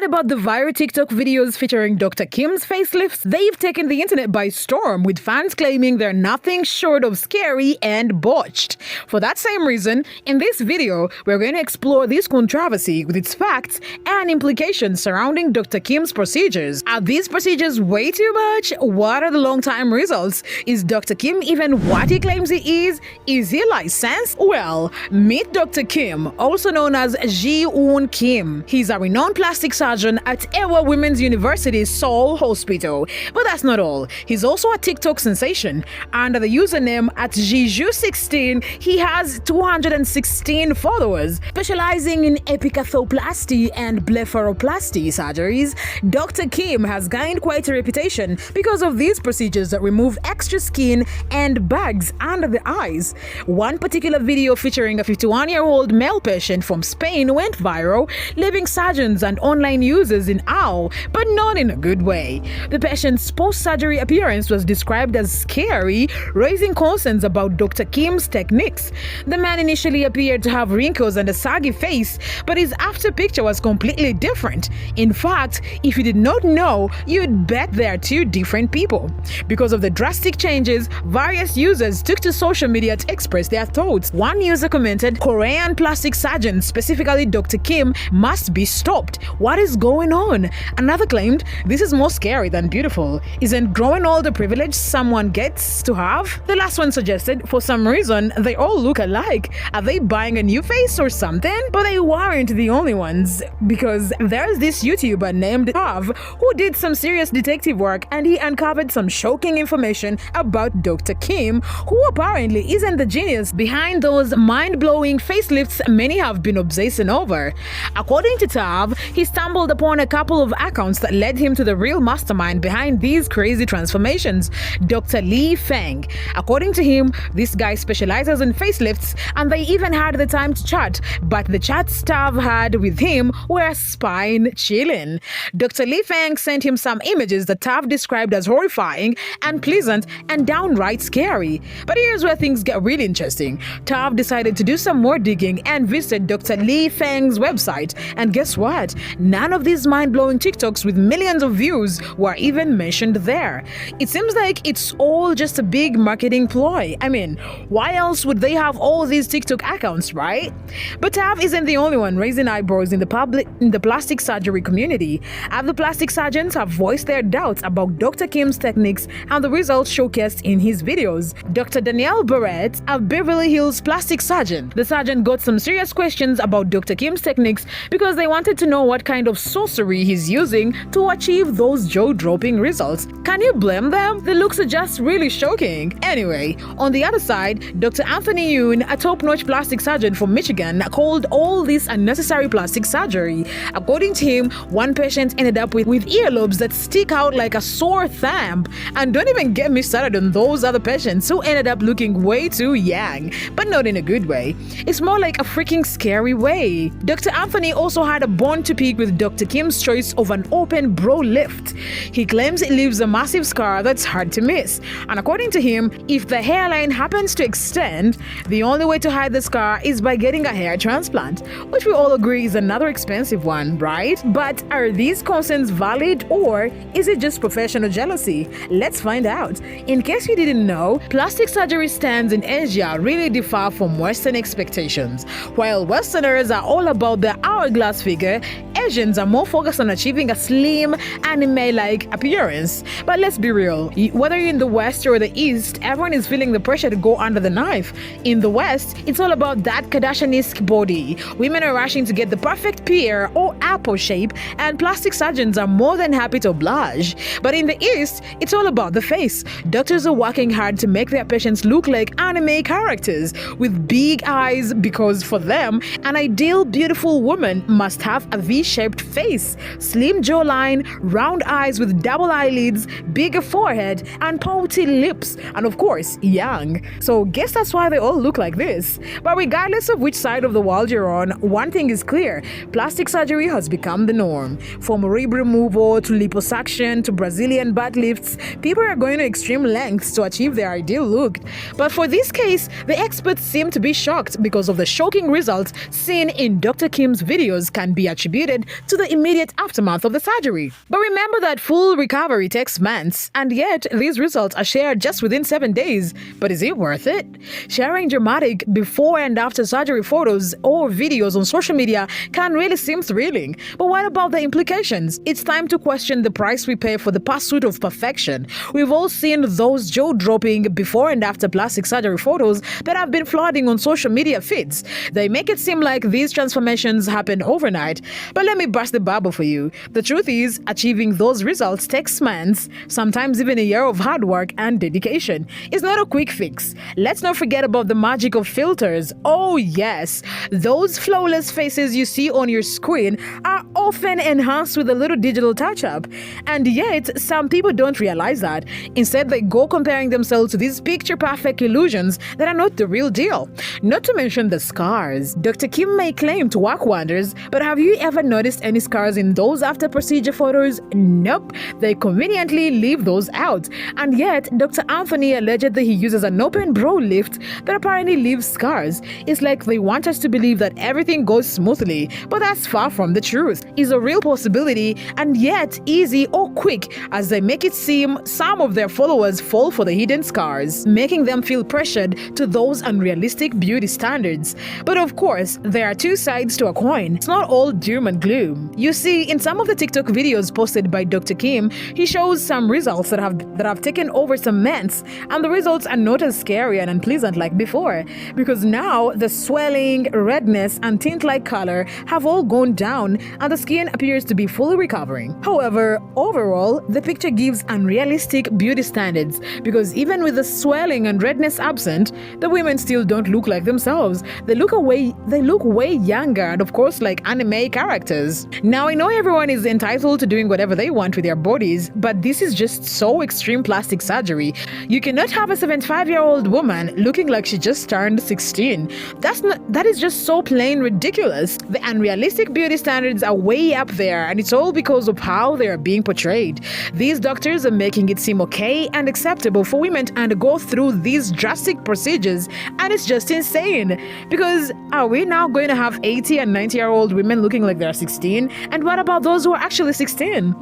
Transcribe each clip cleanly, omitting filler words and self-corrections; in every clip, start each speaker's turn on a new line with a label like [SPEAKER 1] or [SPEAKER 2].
[SPEAKER 1] About the viral TikTok videos featuring Dr. Kim's facelifts, they've taken the internet by storm, with fans claiming they're nothing short of scary and botched. For that same reason, in this video, we're going to explore this controversy with its facts and implications surrounding Dr. Kim's procedures. Are these procedures way too much? What are the long-time results? Is Dr. Kim even what he claims he is? Is he licensed? Well, meet Dr. Kim, also known as Ji-Woon Kim. He's a renowned plastic surgeon at Ewa Women's University Seoul Hospital. But that's not all. He's also a TikTok sensation. Under the username at Jiju16, he has 216 followers. Specializing in epicathoplasty and blepharoplasty surgeries, Dr. Kim has gained quite a reputation because of these procedures that remove extra skin and bags under the eyes. One particular video featuring a 51-year-old male patient from Spain went viral, leaving surgeons and online users in awe, but not in a good way. The patient's post-surgery appearance was described as scary, raising concerns about Dr. Kim's techniques. The man initially appeared to have wrinkles and a saggy face, but his after picture was completely different. In fact, if you did not know, you'd bet they're two different people. Because of the drastic changes, various users took to social media to express their thoughts. One user commented, "Korean plastic surgeon, specifically Dr. Kim, must be stopped. What is going on?" Another claimed, "This is more scary than beautiful. Isn't growing all the privilege someone gets to have?" The last one suggested, "For some reason, they all look alike. Are they buying a new face or something?" But they weren't the only ones, because there's this YouTuber named Tav who did some serious detective work, and he uncovered some shocking information about Dr. Kim, who apparently isn't the genius behind those mind-blowing facelifts many have been obsessing over. According to Tav, he stumbled upon a couple of accounts that led him to the real mastermind behind these crazy transformations, Dr. Lee Feng. According to him, this guy specializes in facelifts, and they even had the time to chat, but the chats Tav had with him were spine-chilling. Dr. Lee Feng sent him some images that Tav described as horrifying, unpleasant, and downright scary. But here's where things get really interesting. Tav decided to do some more digging and visited Dr. Lee Feng's website, and guess what? None of these mind-blowing TikToks with millions of views were even mentioned there. It seems like it's all just a big marketing ploy. I mean, why else would they have all these TikTok accounts, right? But Tav isn't the only one raising eyebrows in the plastic surgery community. Other plastic surgeons have voiced their doubts about Dr. Kim's techniques and the results showcased in his videos. Dr. Danielle Barrett, a Beverly Hills plastic surgeon. The surgeon got some serious questions about Dr. Kim's techniques because they wanted to know what kind of sorcery he's using to achieve those jaw-dropping results. Can you blame them? The looks are just really shocking. Anyway, on the other side, Dr. Anthony Yoon, a top-notch plastic surgeon from Michigan, called all this unnecessary plastic surgery. According to him, one patient ended up with earlobes that stick out like a sore thumb. And don't even get me started on those other patients who ended up looking way too young, but not in a good way. It's more like a freaking scary way. Dr. Anthony also had a bone to pick with Dr. Kim's choice of an open brow lift. He claims it leaves a massive scar that's hard to miss. And according to him, if the hairline happens to extend, the only way to hide the scar is by getting a hair transplant, which we all agree is another expensive one, right? But are these concerns valid, or is it just professional jealousy? Let's find out. In case you didn't know, plastic surgery stands in Asia really differ from Western expectations. While Westerners are all about the hourglass figure, Asians are more focused on achieving a slim, anime-like appearance. But let's be real, whether you're in the West or the East, everyone is feeling the pressure to go under the knife. In the West, it's all about that Kardashian-esque body. Women are rushing to get the perfect pear or apple shape, and plastic surgeons are more than happy to oblige. But in the East, it's all about the face. Doctors are working hard to make their patients look like anime characters with big eyes, because for them, an ideal beautiful woman must have a V-shaped face, slim jawline, round eyes with double eyelids, bigger forehead, and pouty lips, and of course, young. So guess that's why they all look like this. But regardless of which side of the world you're on, one thing is clear: plastic surgery has become the norm. From rib removal to liposuction to Brazilian butt lifts, people are going to extreme lengths to achieve their ideal look. But for this case, the experts seem to be shocked because of the shocking results seen in Dr. Kim's videos can be attributed to the immediate aftermath of the surgery. But remember that full recovery takes months, and yet these results are shared just within 7 days. But is it worth it? Sharing dramatic before and after surgery photos or videos on social media can really seem thrilling. But what about the implications? It's time to question the price we pay for the pursuit of perfection. We've all seen those jaw-dropping before and after plastic surgery photos that have been flooding on social media feeds. They make it seem like these transformations happen overnight. But let me burst the bubble for you. The truth is, achieving those results takes months, sometimes even a year of hard work and dedication. It's not a quick fix. Let's not forget about the magic of filters. Oh yes, those flawless faces you see on your screen are often enhanced with a little digital touch-up. And yet, some people don't realize that. Instead, they go comparing themselves to these picture-perfect illusions that are not the real deal. Not to mention the scars. Dr. Kim may claim to work wonders, but have you ever noticed any scars in those after-procedure photos? Nope, they conveniently leave those out. And yet, Dr. Anthony alleged that he uses an open brow lift that apparently leaves scars. It's like they want us to believe that everything goes smoothly, but that's far from the truth. It's a real possibility, and yet easy or quick, as they make it seem some of their followers fall for the hidden scars, making them feel pressured to those unrealistic beauty standards. But of course, there are two sides to a coin. It's not all doom and gloom. You see, in some of the TikTok videos posted by Dr. Kim, he shows some results that have taken over some months, and the results are not as scary and unpleasant like before, because now the swelling, redness, and tint-like color have all gone down, and the skin appears to be fully recovering. However, overall, the picture gives unrealistic beauty standards, because even with the swelling and redness absent, the women still don't look like themselves. They look way younger, and of course like anime characters. Now, I know everyone is entitled to doing whatever they want with their bodies, but this is just so extreme plastic surgery. You cannot have a 75-year-old woman looking like she just turned 16. That is just so plain ridiculous. The unrealistic beauty standards are way up there, and it's all because of how they are being portrayed. These doctors are making it seem okay and acceptable for women to undergo through these drastic procedures, and it's just insane. Because are we now going to have 80 and 90-year-old women looking like they're 16? And what about those who are actually 16?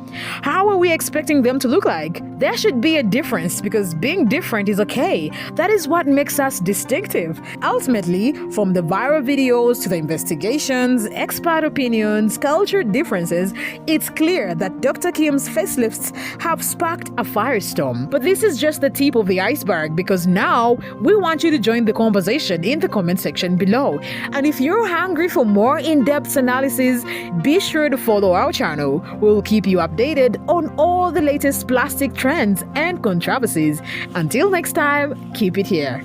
[SPEAKER 1] How are we expecting them to look like? There should be a difference, because being different is okay. That is what makes us distinctive. Ultimately, from the viral videos to the investigations, expert opinions, culture differences, it's clear that Dr. Kim's facelifts have sparked a firestorm. But this is just the tip of the iceberg, because now we want you to join the conversation in the comment section below. And if you're hungry for more in-depth analysis, be sure to follow our channel. We'll keep you updated on all the latest plastic trends and controversies. Until next time, keep it here.